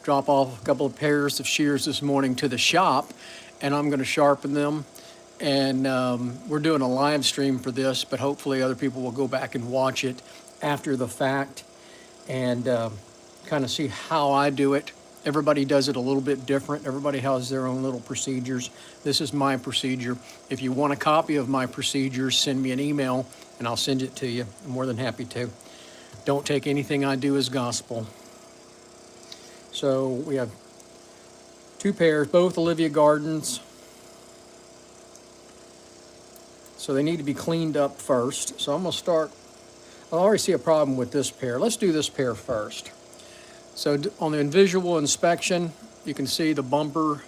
drop off a couple of pairs of shears this morning to the shop, and I'm going to sharpen them. And we're doing a live stream for this, but hopefully other people will go back and watch it after the fact and kind of see how I do it. Everybody does it a little bit different. Everybody has their own little procedures. This is my procedure. If you want a copy of my procedures, send me an email and I'll send it to you. I'm more than happy to. Don't take anything I do as gospel. So we have 2 pairs, both Olivia Gardens. So they need to be cleaned up first. So I'm gonna start, I already see a problem with this pair. Let's do this pair first. So on the visual inspection, you can see the bumper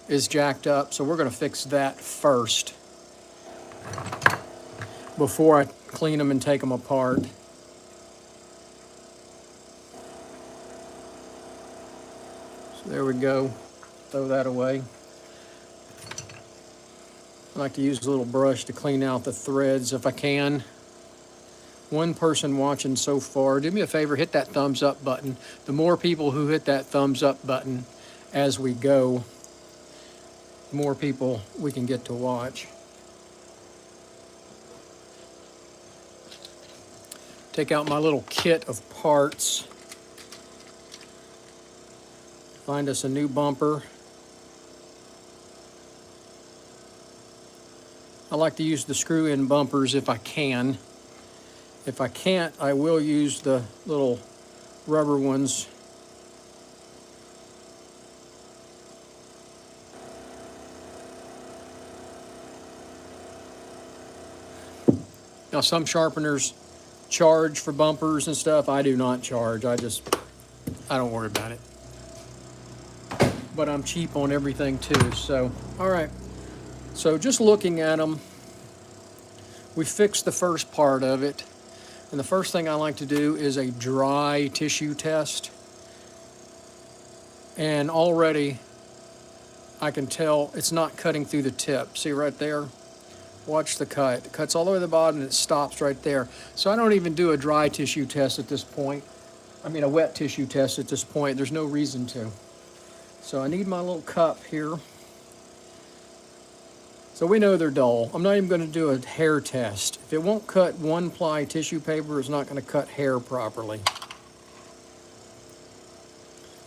is jacked up. So we're gonna fix that first before I clean them and take them apart. So there we go, throw that away. I like to use a little brush to clean out the threads if I can. One person watching so far, do me a favor, hit that thumbs up button. The more people who hit that thumbs up button as we go, the more people we can get to watch. Take out my little kit of parts. Find us a new bumper. I like to use the screw-in bumpers if I can. If I can't, I will use the little rubber ones. Now some sharpeners charge for bumpers and stuff. I do not charge. I don't worry about it. But I'm cheap on everything too, so, all right. So just looking at them, we fixed the first part of it. And the first thing I like to do is a dry tissue test. And already I can tell it's not cutting through the tip. See right there? Watch the cut. It cuts all the way to the bottom and it stops right there. So I don't even do a dry tissue test at this point. I mean a wet tissue test at this point. There's no reason to. So I need my little cup here. So we know they're dull. I'm not even going to do a hair test. If it won't cut 1-ply tissue paper, it's not going to cut hair properly.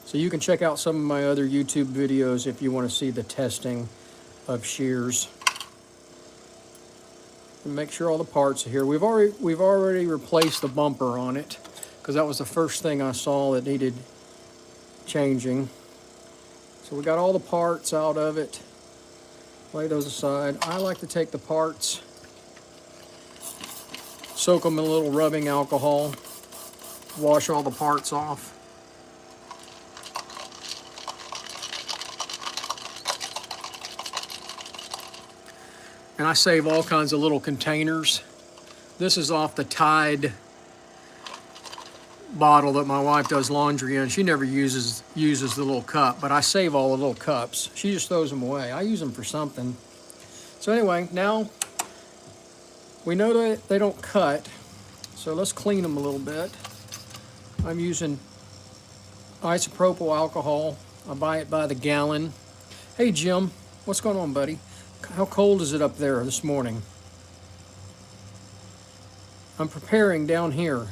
So you can check out some of my other YouTube videos if you want to see the testing of shears. And make sure all the parts are here. We've already replaced the bumper on it because that was the first thing I saw that needed changing. So we got all the parts out of it. Lay those aside. I like to take the parts, soak them in a little rubbing alcohol, wash all the parts off. And I save all kinds of little containers. This is off the Tide bottle that my wife does laundry in. She never uses the little cup, but I save all the little cups. She just throws them away. I use them for something. So anyway, now we know that they don't cut, so let's clean them a little bit. I'm using isopropyl alcohol. I buy it by the gallon. Hey Jim, what's going on, buddy? How cold is it up there this morning? I'm preparing down here.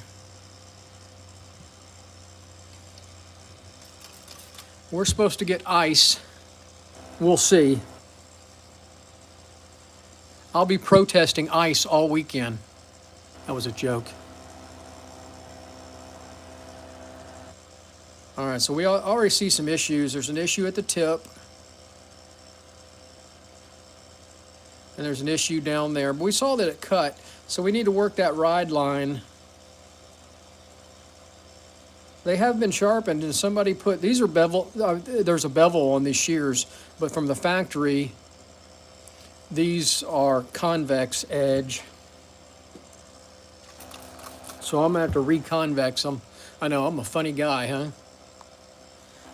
We're supposed to get ice. We'll see. I'll be protesting ice all weekend. That was a joke. All right, so we already see some issues. There's an issue at the tip. And there's an issue down there. But we saw that it cut, so we need to work that ride line. They have been sharpened, and somebody put, these are bevel, there's a bevel on these shears, but from the factory, these are convex edge. So I'm gonna have to reconvex them. I know, I'm a funny guy, huh?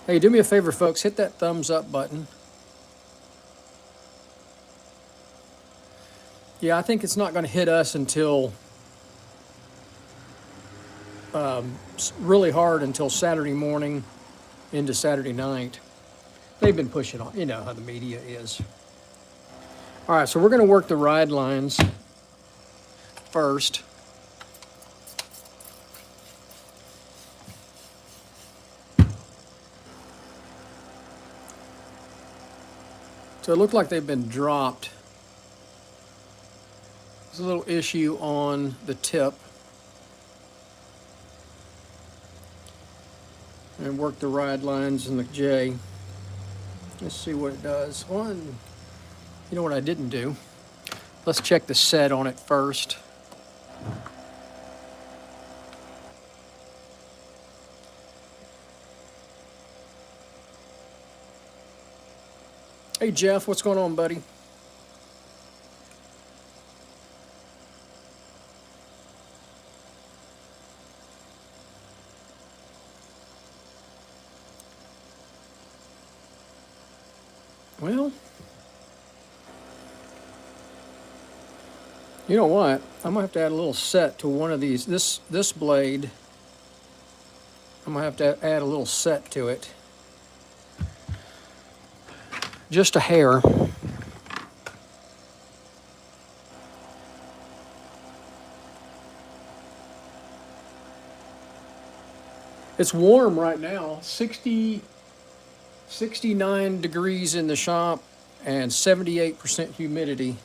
Hey, do me a favor, folks, hit that thumbs up button. Yeah, I think it's not gonna hit us until really hard until Saturday morning into Saturday night. They've been pushing on, you know how the media is. All right, so we're going to work the ride lines first. So it looked like they've been dropped. There's a little issue on the tip. And work the ride lines in the J. Let's see what it does. One, you know what I didn't do? Let's check the set on it first. Hey Jeff, what's going on, buddy? Well, you know what? I'm gonna have to add a little set to one of these. This blade, I'm gonna have to add a little set to it. Just a hair. It's warm right now, 69 degrees in the shop and 78% humidity.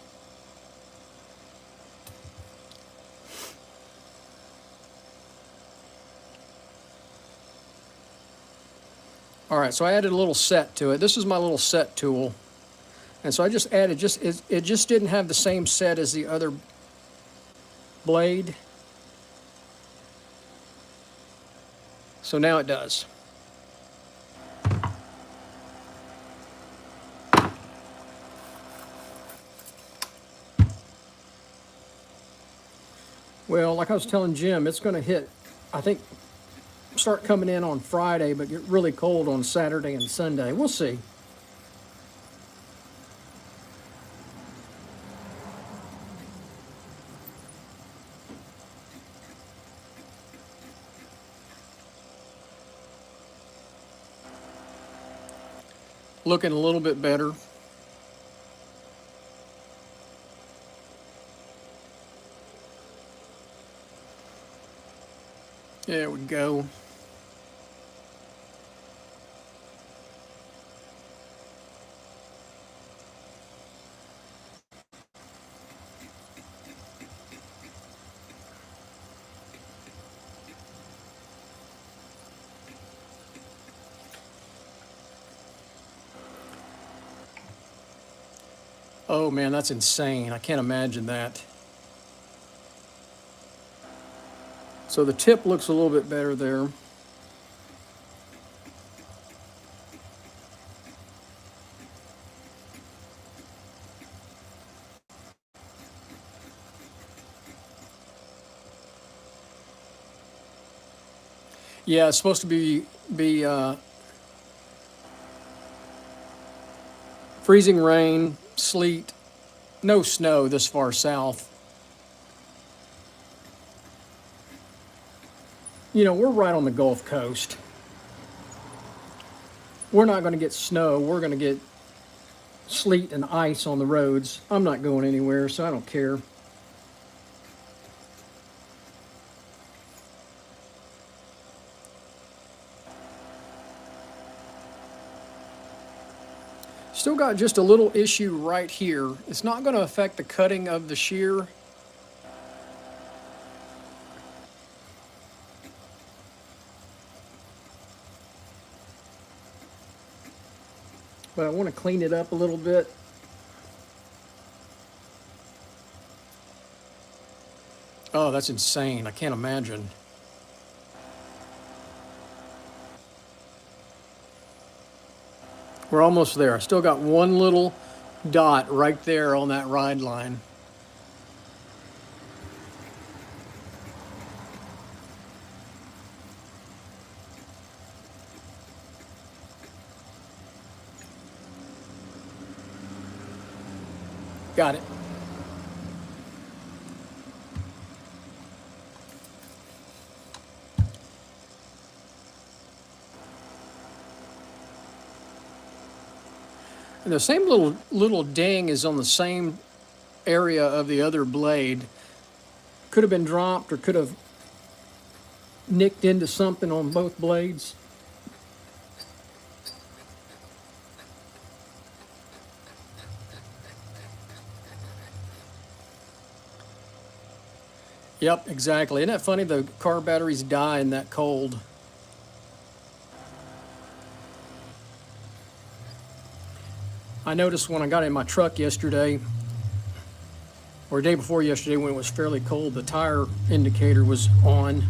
All right, so I added a little set to it. This is my little set tool. And so I just added, it just didn't have the same set as the other blade. So now it does. Well, like I was telling Jim, it's going to hit, I think, start coming in on Friday, but get really cold on Saturday and Sunday. We'll see. Looking a little bit better. There we go. Oh man, that's insane. I can't imagine that. So the tip looks a little bit better there. Yeah, it's supposed to be freezing rain, sleet, no snow this far south. You know, we're right on the Gulf Coast. We're not going to get snow. We're going to get sleet and ice on the roads. I'm not going anywhere, so I don't care. Still got just a little issue right here. It's not going to affect the cutting of the shear. But I want to clean it up a little bit. Oh, that's insane. I can't imagine. We're almost there. I still got one little dot right there on that ride line. Got it. And the same little ding is on the same area of the other blade. Could have been dropped or could have nicked into something on both blades. Yep, exactly. Isn't that funny? The car batteries die in that cold. I noticed when I got in my truck yesterday, or day before yesterday when it was fairly cold, the tire indicator was on.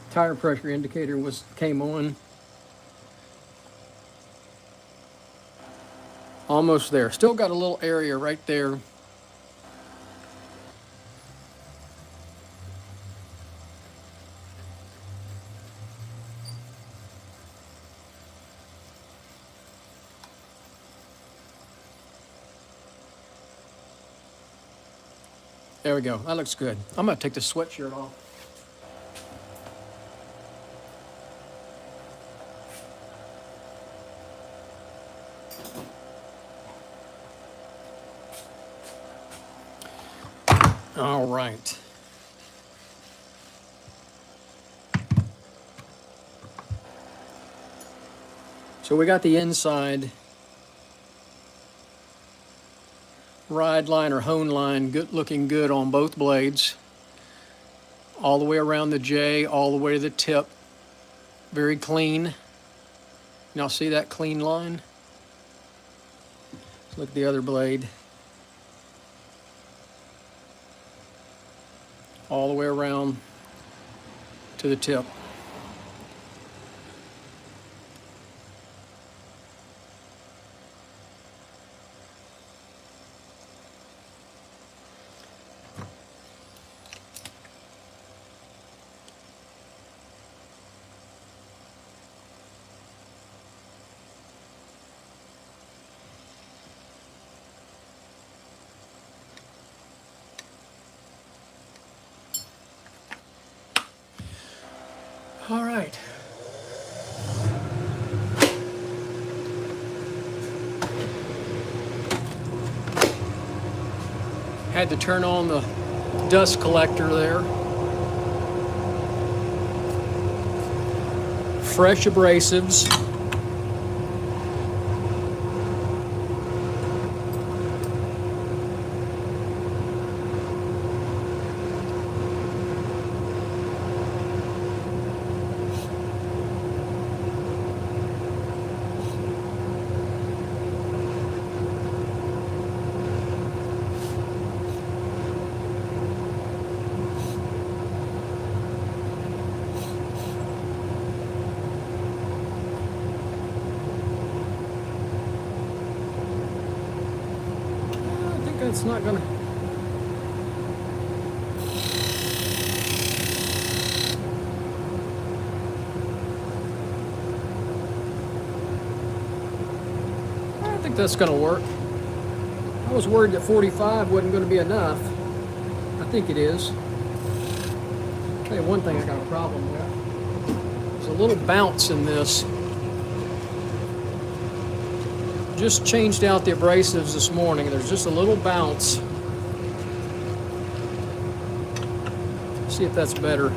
Tire pressure indicator came on. Almost there. Still got a little area right there. There we go. That looks good. I'm going to take the sweatshirt off. All right. So we got the inside ride line or hone line looking good on both blades. All the way around the J, all the way to the tip. Very clean. Now see that clean line? Let's look at the other blade. All the way around to the tip. All right. Had to turn on the dust collector there. Fresh abrasives. It's not gonna. I think that's gonna work. I was worried that 45 wasn't gonna be enough. I think it is. I'll tell you one thing I got a problem with. There's a little bounce in this. Just changed out the abrasives this morning. There's just a little bounce. See if that's better.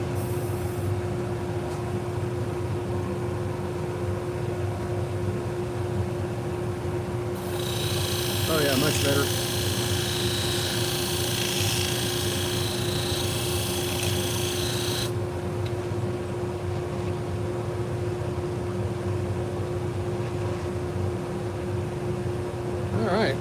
Oh yeah, much better. All right.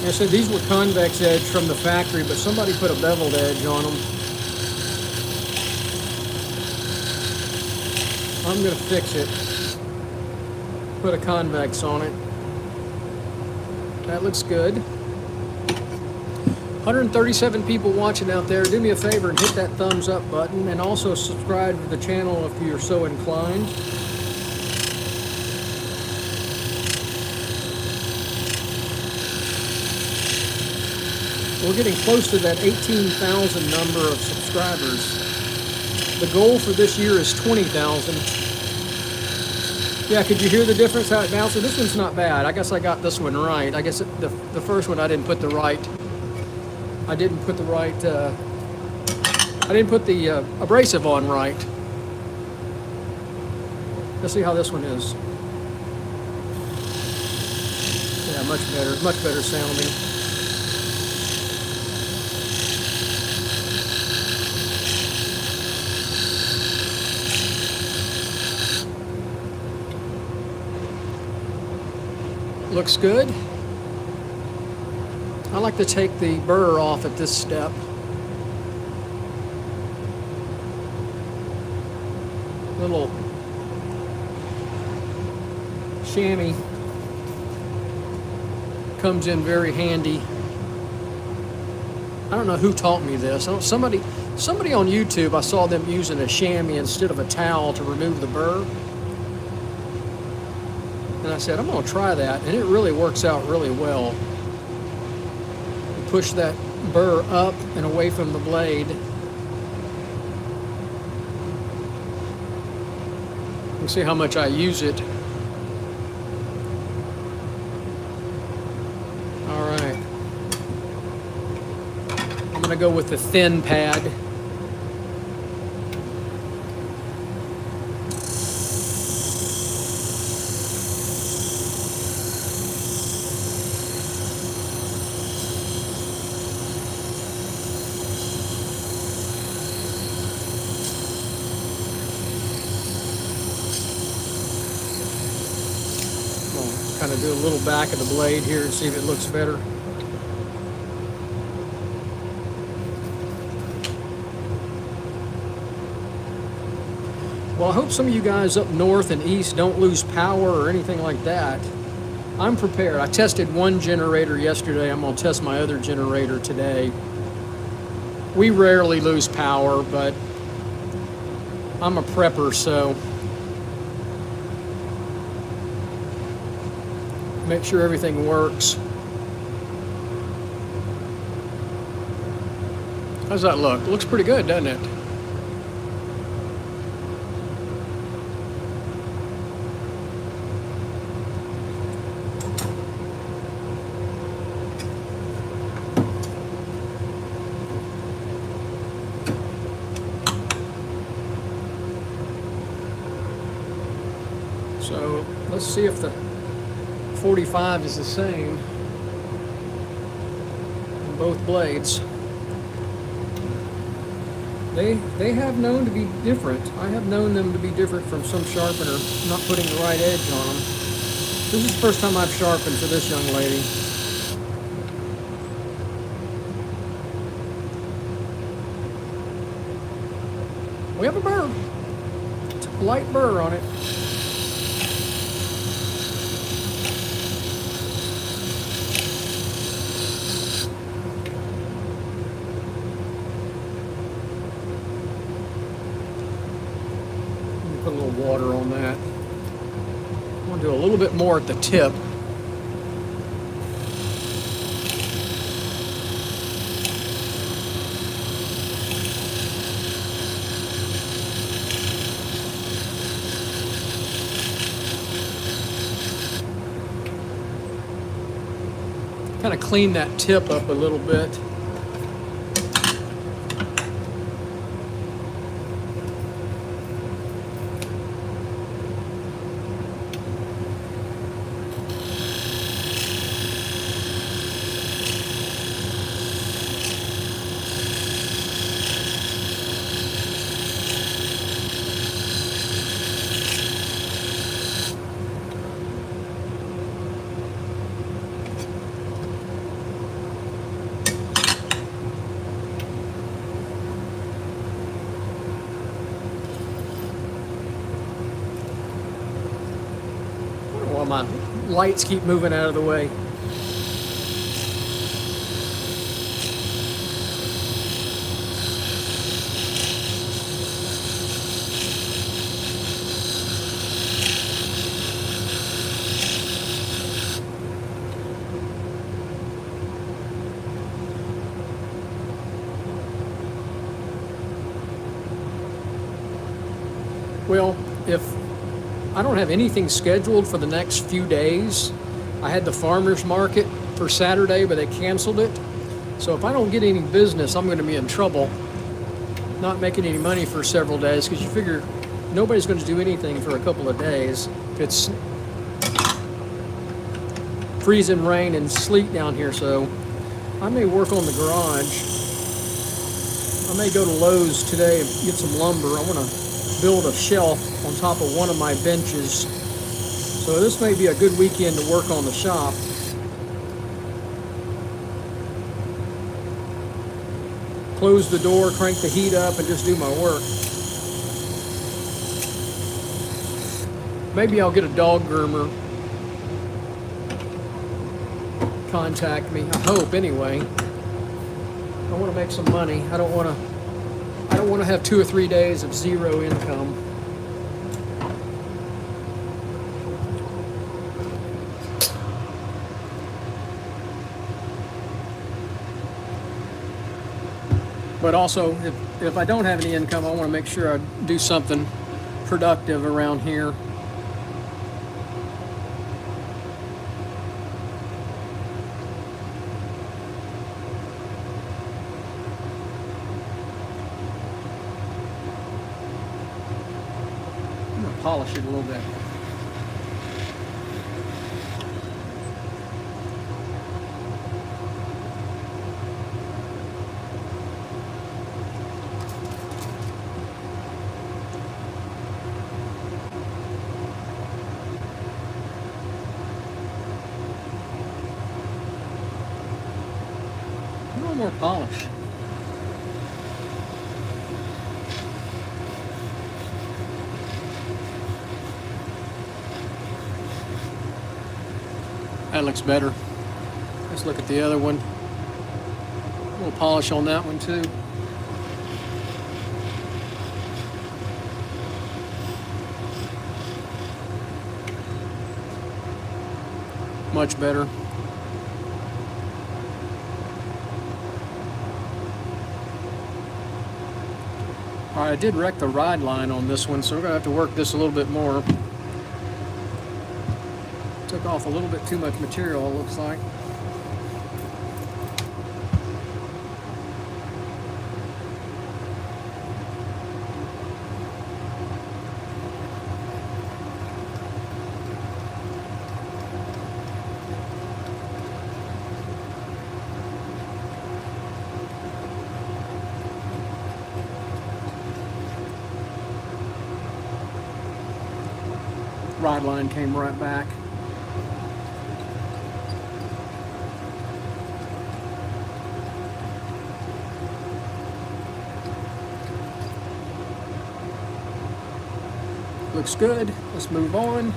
Like I said, these were convex edge from the factory, but somebody put a beveled edge on them. I'm going to fix it. Put a convex on it. That looks good. 137 people watching out there. Do me a favor and hit that thumbs up button, and also subscribe to the channel if you're so inclined. We're getting close to that 18,000 number of subscribers. The goal for this year is 20,000. Yeah, could you hear the difference how it bounces? This one's not bad. I guess I got this one right. I guess the first one I didn't put the right abrasive on right. Let's see how this one is. Yeah, much better sounding. Looks good. I like to take the burr off at this step. Little chamois comes in very handy. I don't know who taught me this. Somebody on YouTube, I saw them using a chamois instead of a towel to remove the burr. And I said, I'm going to try that, and it really works out really well. You push that burr up and away from the blade. You can see how much I use it. All right. I'm going to go with the thin pad. Kind of do a little back of the blade here and see if it looks better. Well, I hope some of you guys up north and east don't lose power or anything like that. I'm prepared. I tested one generator yesterday. I'm going to test my other generator today. We rarely lose power, but I'm a prepper, so make sure everything works. How's that look? It looks pretty good, doesn't it? So let's see if the 45 is the same on both blades. They have known to be different. I have known them to be different from some sharpener not putting the right edge on them. This is the first time I've sharpened for this young lady. We have a burr. It's a light burr on it. Put a little water on that. I'm going to do a little bit more at the tip. Kind of clean that tip up a little bit. My lights keep moving out of the way. Well, if I don't have anything scheduled for the next few days, I had the farmer's market for Saturday, but they canceled it. So if I don't get any business, I'm going to be in trouble not making any money for several days, because you figure nobody's going to do anything for a couple of days. If it's freezing rain and sleet down here, so I may work on the garage. I may go to Lowe's today and get some lumber. I want to build a shelf on top of one of my benches. So this may be a good weekend to work on the shop. Close the door, crank the heat up, and just do my work. Maybe I'll get a dog groomer. Contact me. I hope, anyway. I want to make some money. I don't want to have 2 or 3 days of zero income. But also, if I don't have any income, I want to make sure I do something productive around here. I'm going to polish it a little bit. More polish. That looks better. Let's look at the other one. A little polish on that one too. Much better. All right, I did wreck the ride line on this one, so we're gonna have to work this a little bit more. Took off a little bit too much material, it looks like. Ride line came right back. Looks good. Let's move on.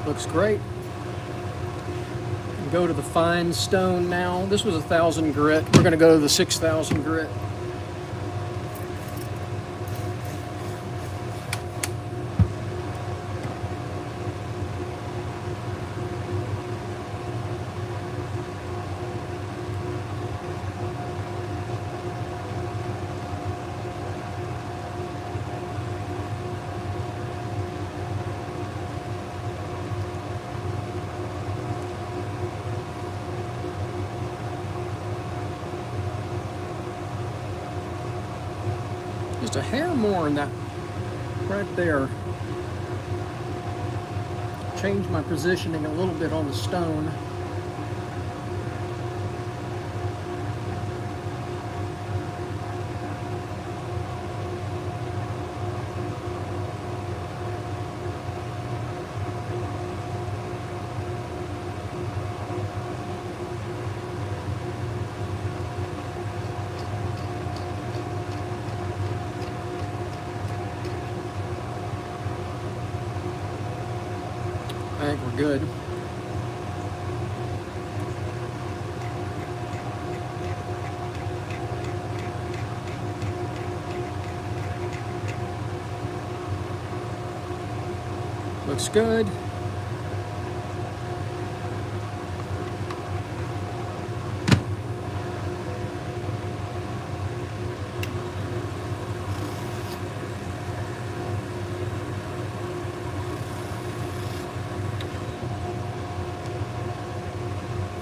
Looks great. Go to the fine stone now. This was 1,000 grit. We're going to go to the 6,000 grit. Just a hair more in that right there. Change my positioning a little bit on the stone. I think we're good. looks good.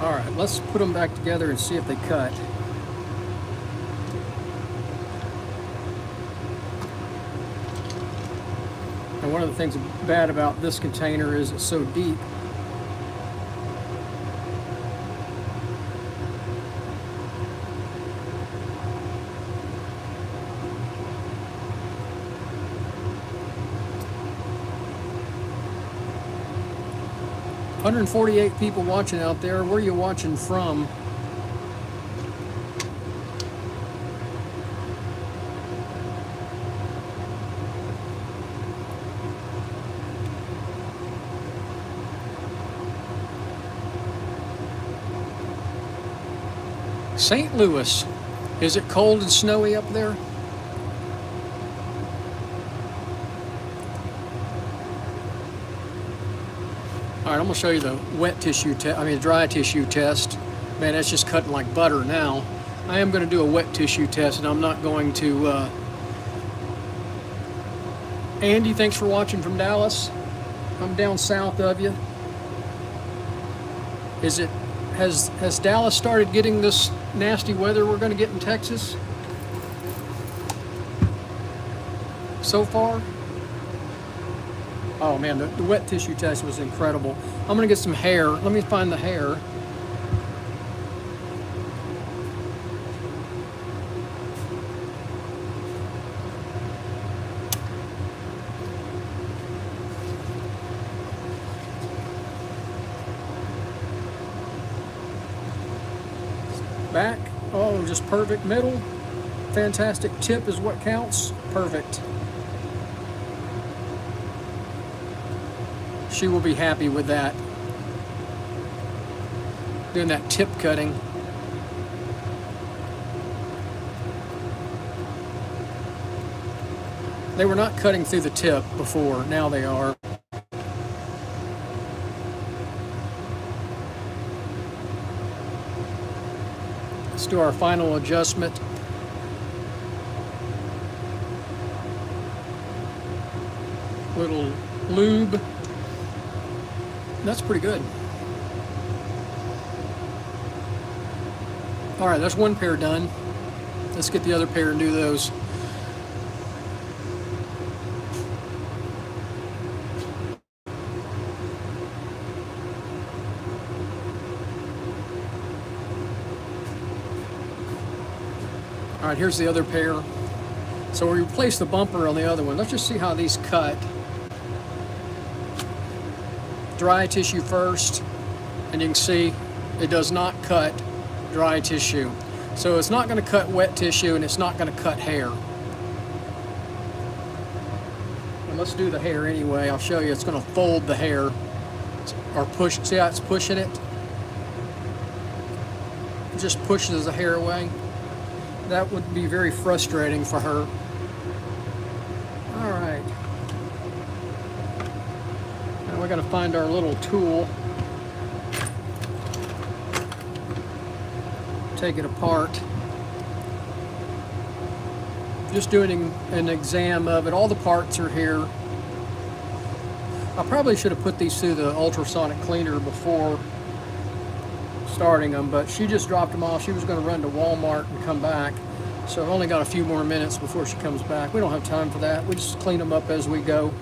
All right, let's put them back together and see if they cut. And one of the things bad about this container is it's so deep. $148 people watching out there. Where are you watching from? St. Louis. Is it cold and snowy up there? All right, I'm gonna show you the wet tissue test. Dry tissue test. Man, that's just cutting like butter now. I am gonna do a wet tissue test, and I'm not going to. Andy, thanks for watching from Dallas. I'm down south of you. Has Dallas started getting this nasty weather we're gonna get in Texas so far? Oh man, the wet tissue test was incredible. I'm gonna get some hair. Let me find the hair. Back, oh, just perfect. Middle, fantastic. Tip is what counts. Perfect. She will be happy with that. Doing that tip cutting. They were not cutting through the tip before, now they are. Let's do our final adjustment. Little lube. That's pretty good. All right, that's one pair done. Let's get the other pair and do those. All right, here's the other pair. So we replaced the bumper on the other one. Let's just see how these cut. Dry tissue first, and you can see it does not cut dry tissue. So it's not going to cut wet tissue, and it's not going to cut hair. And let's do the hair anyway. I'll show you. It's going to fold the hair or push. See how it's pushing it? It just pushes the hair away. That would be very frustrating for her. All right. Now we got to find our little tool. Take it apart. Just doing an exam of it. All the parts are here. I probably should have put these through the ultrasonic cleaner before starting them, but she just dropped them off. She was going to run to Walmart and come back. So I've only got a few more minutes before she comes back. We don't have time for that. We just clean them up as we go.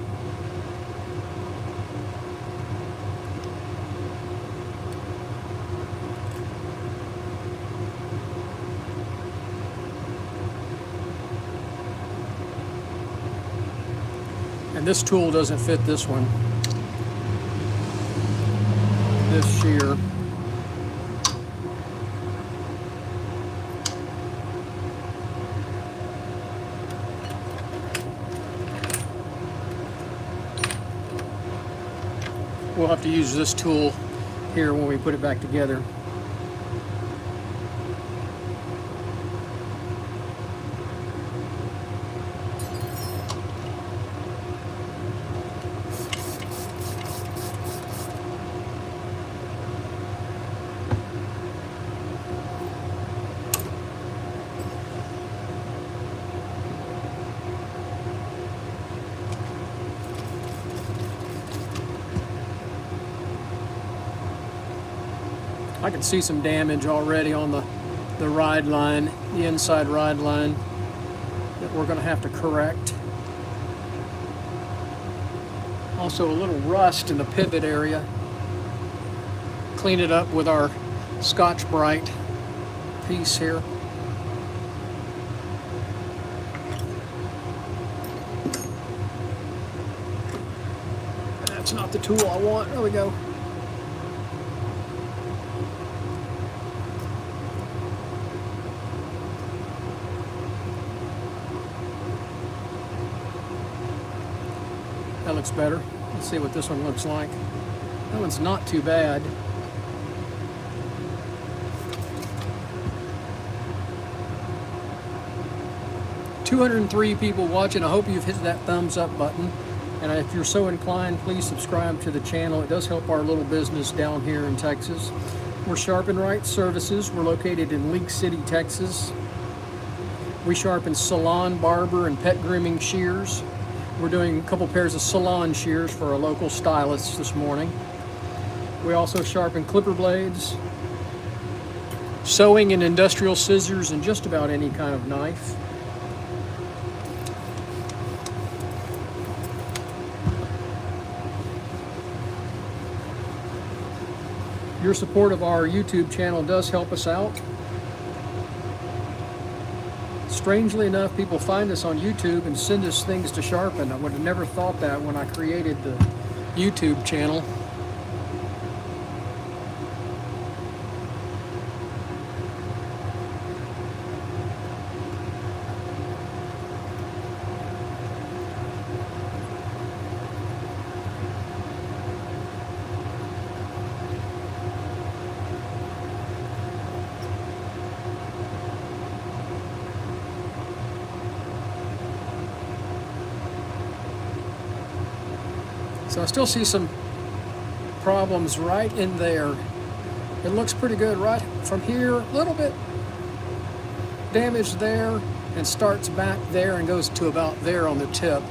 And this tool doesn't fit this one. This shear. We'll have to use this tool here when we put it back together. I can see some damage already on the ride line, the inside ride line, that we're going to have to correct. Also a little rust in the pivot area. Clean it up with our Scotch-Brite piece here. That's not the tool I want. There we go. That looks better. Let's see what this one looks like. That one's not too bad. $203 people watching. I hope you've hit that thumbs up button. And if you're so inclined, please subscribe to the channel. It does help our little business down here in Texas. We're Sharpen Right Services. We're located in League City, Texas. We sharpen salon, barber, and pet grooming shears. We're doing a couple pairs of salon shears for a local stylist this morning. We also sharpen clipper blades, sewing and industrial scissors, and just about any kind of knife. Your support of our YouTube channel does help us out. Strangely enough, people find us on YouTube and send us things to sharpen. I would have never thought that when I created the YouTube channel. So I still see some problems right in there. It looks pretty good right from here, a little bit damaged there, and starts back there and goes to about there on the tip.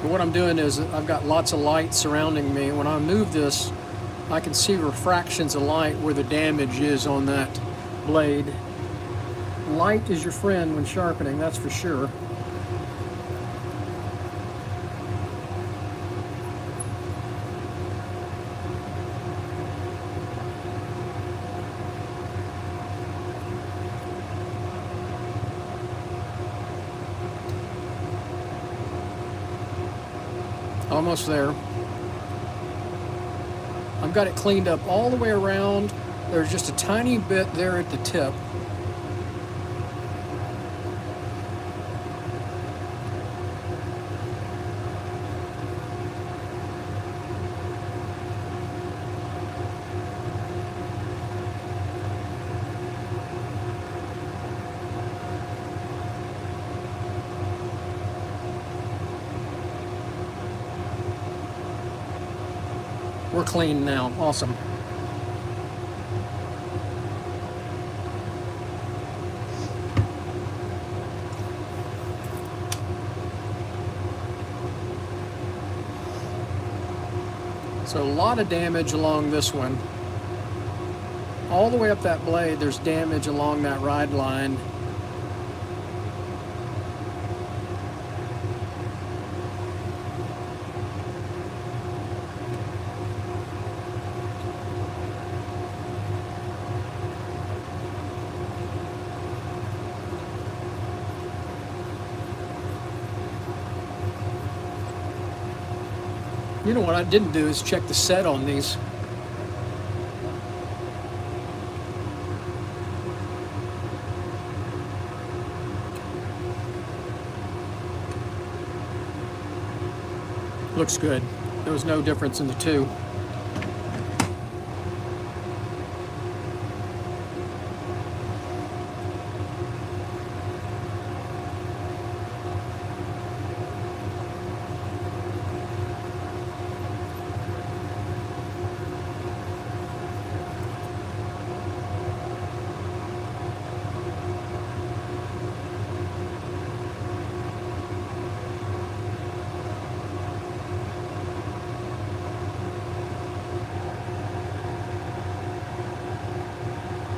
What I'm doing is I've got lots of light surrounding me. When I move this, I can see refractions of light where the damage is on that blade. Light is your friend when sharpening, that's for sure. Almost there. I've got it cleaned up all the way around. There's just a tiny bit there at the tip. We're clean now. Awesome. So a lot of damage along this one. All the way up that blade, there's damage along that ride line. You know what I didn't do is check the set on these. Looks good. There was no difference in the two.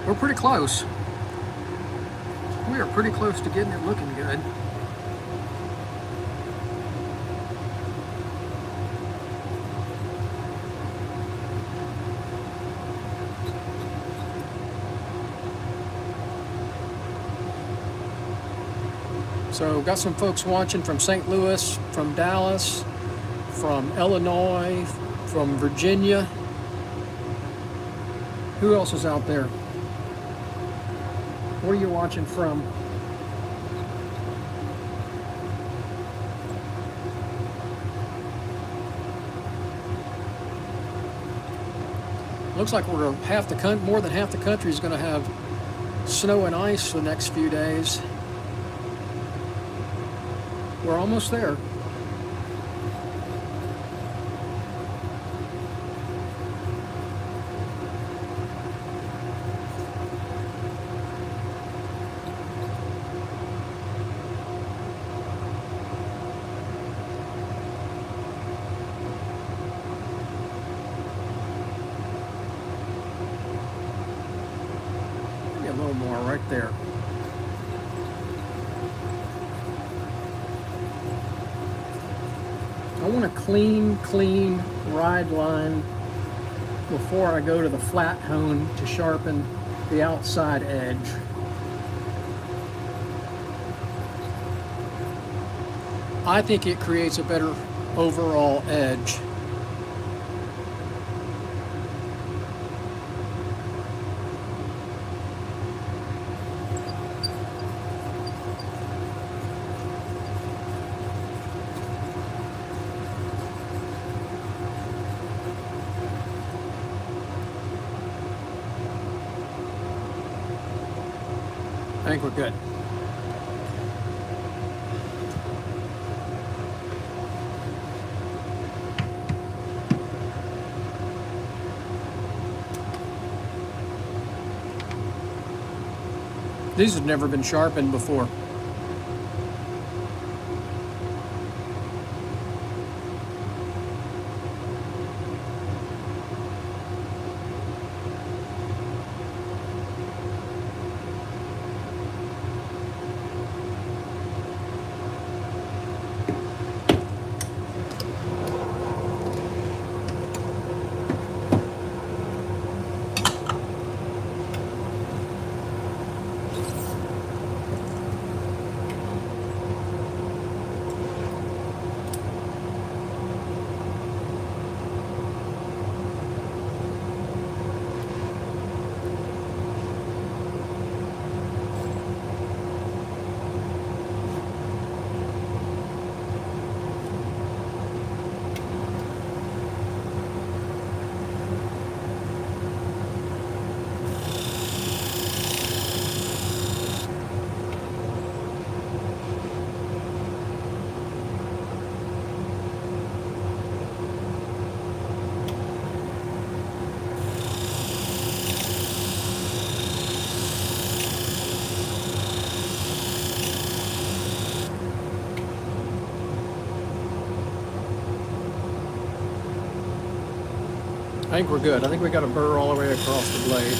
We're pretty close. We are pretty close to getting it looking good. So got some folks watching from St. Louis, from Dallas, from Illinois, from Virginia. Who else is out there? Where are you watching from? Looks like we're more than half the country is going to have snow and ice for the next few days. We're almost there. Maybe a little more right there. I want a clean ride line before I go to the flat hone to sharpen the outside edge. I think it creates a better overall edge. I think we're good. These have never been sharpened before. I think we're good. I think we got a burr all the way across the blade.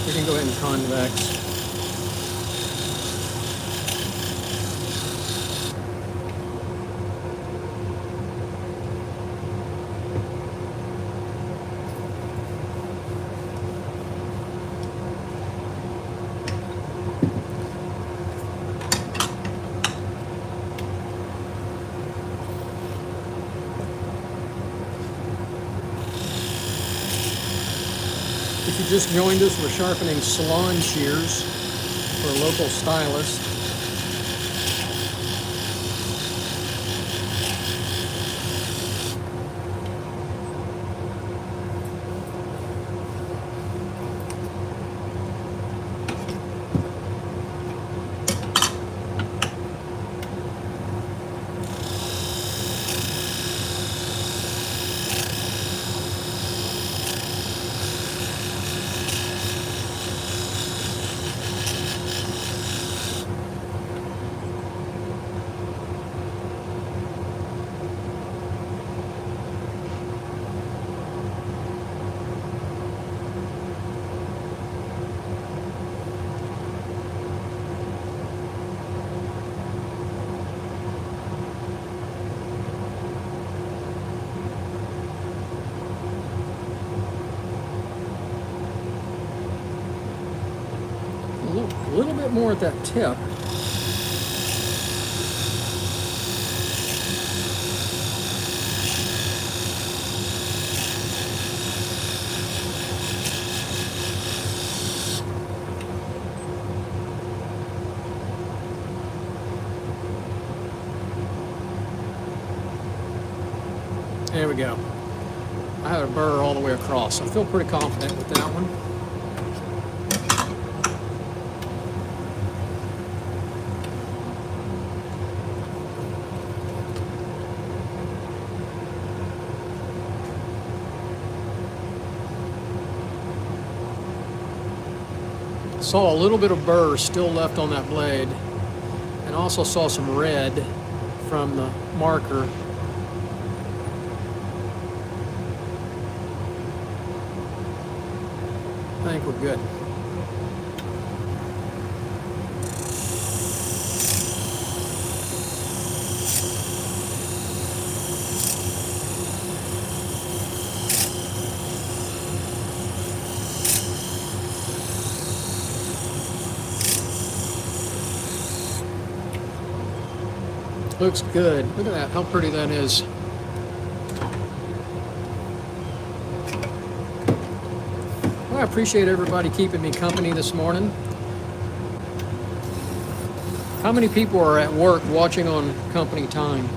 We can go ahead and convex. If you just joined us, we're sharpening Salon Shears for a local stylist. little bit more at that tip. There we go. I had a burr all the way across. I feel pretty confident with that one. Saw a little bit of burr still left on that blade, and also saw some red from the marker. I think we're good. Looks good. Look at that, how pretty that is. Well, I appreciate everybody keeping me company this morning. How many people are at work watching on company time?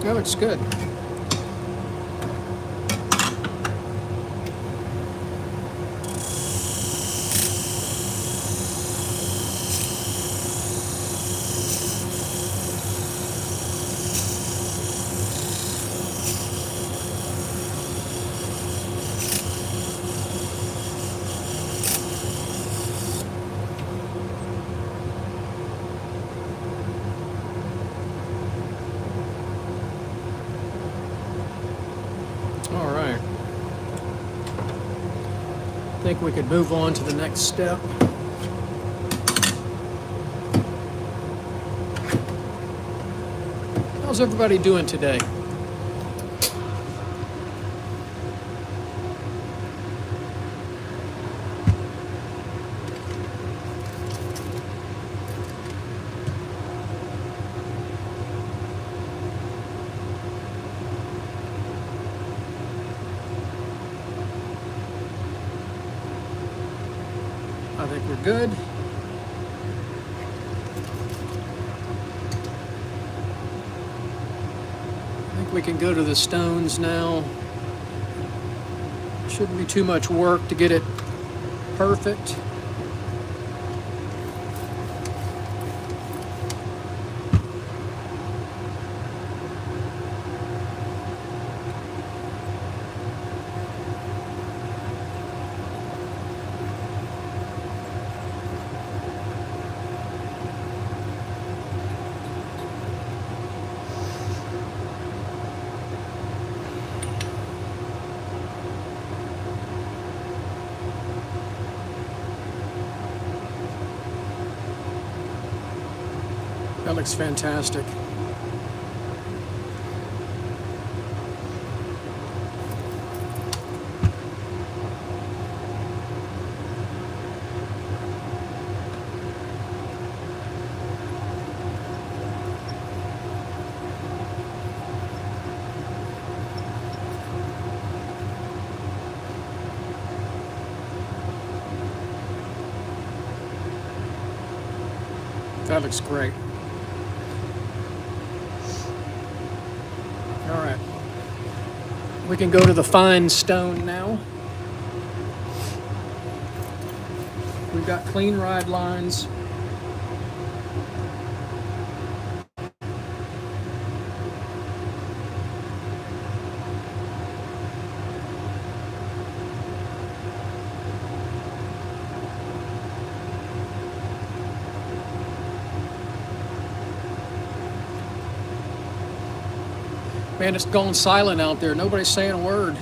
That looks good. All right. I think we could move on to the next step. How's everybody doing today? I think we're good. I think we can go to the stones now. Shouldn't be too much work to get it perfect. That looks fantastic. That looks great. All right. We can go to the fine stone now. We've got clean ride lines. Man, it's gone silent out there. Nobody's saying a word.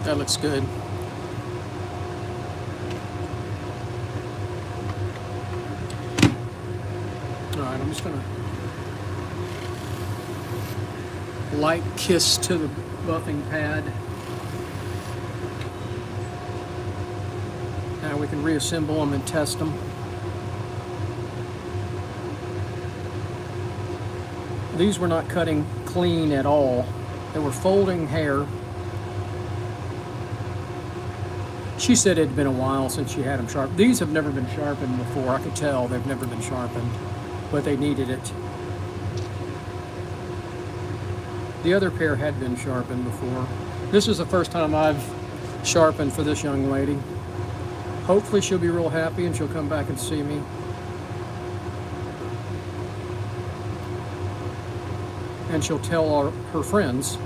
That looks good. All right, I'm just gonna light kiss to the buffing pad. Now we can reassemble them and test them. These were not cutting clean at all. They were folding hair. She said it had been a while since she had them sharpened. These have never been sharpened before. I could tell they've never been sharpened, but they needed it. The other pair had been sharpened before. This is the first time I've sharpened for this young lady. Hopefully she'll be real happy and she'll come back and see me. And she'll tell her friends.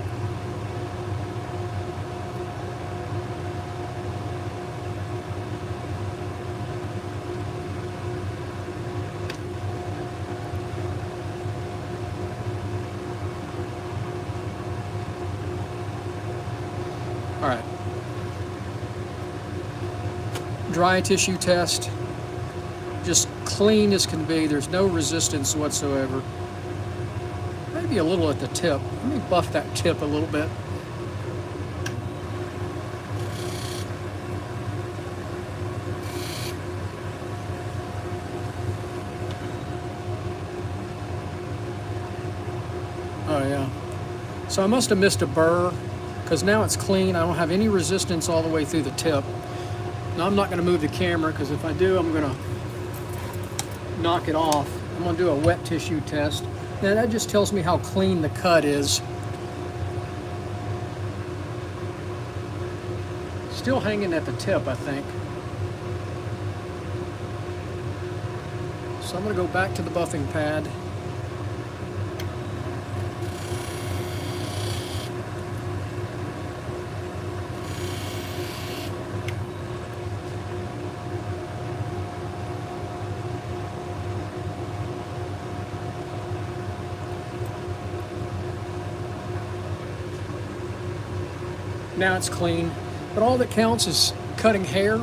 All right. Dry tissue test. Just clean as can be. There's no resistance whatsoever. Maybe a little at the tip. Let me buff that tip a little bit. Oh yeah. So I must have missed a burr, because now it's clean. I don't have any resistance all the way through the tip. Now I'm not going to move the camera, because if I do, I'm going to knock it off. I'm going to do a wet tissue test. Now that just tells me how clean the cut is. Still hanging at the tip, I think. So I'm going to go back to the buffing pad. Now it's clean, but all that counts is cutting hair.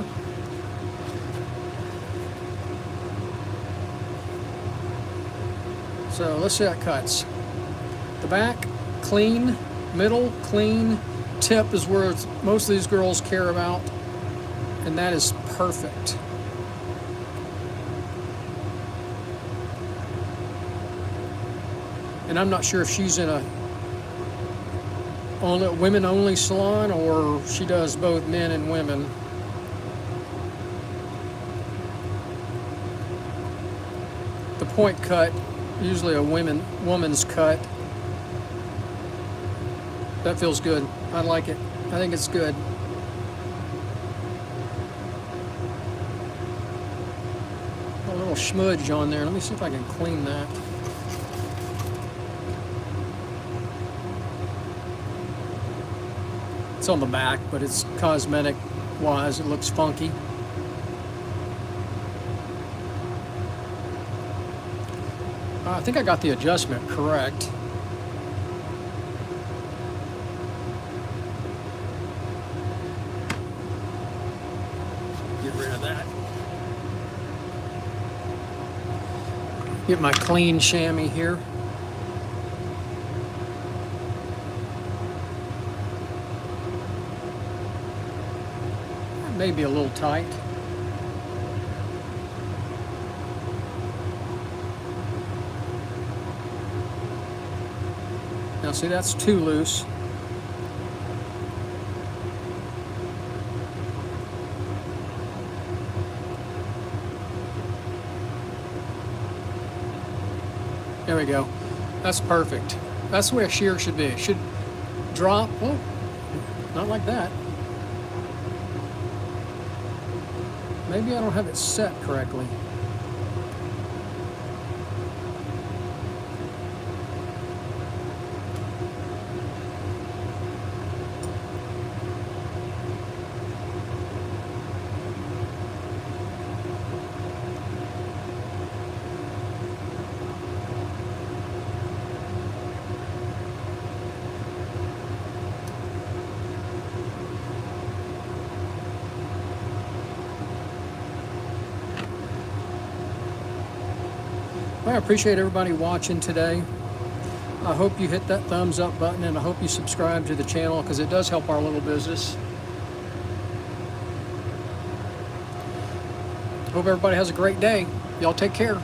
So let's see how it cuts. The back, clean. Middle, clean. Tip is where most of these girls care about, and that is perfect. And I'm not sure if she's in a women-only salon, or she does both men and women. The point cut, usually a woman's cut. That feels good. I like it. I think it's good. little smudge on there. Let me see if I can clean that. It's on the back, but it's cosmetic wise. It looks funky. I think I got the adjustment correct. Get rid of that. Get my clean chamois here. Maybe a little tight. Now see, that's too loose. There we go. That's perfect. That's the way a shear should be. It should drop. Oh, not like that. Maybe I don't have it set correctly. Well, I appreciate everybody watching today. I hope you hit that thumbs up button, and I hope you subscribe to the channel because it does help our little business. Hope everybody has a great day. Y'all take care.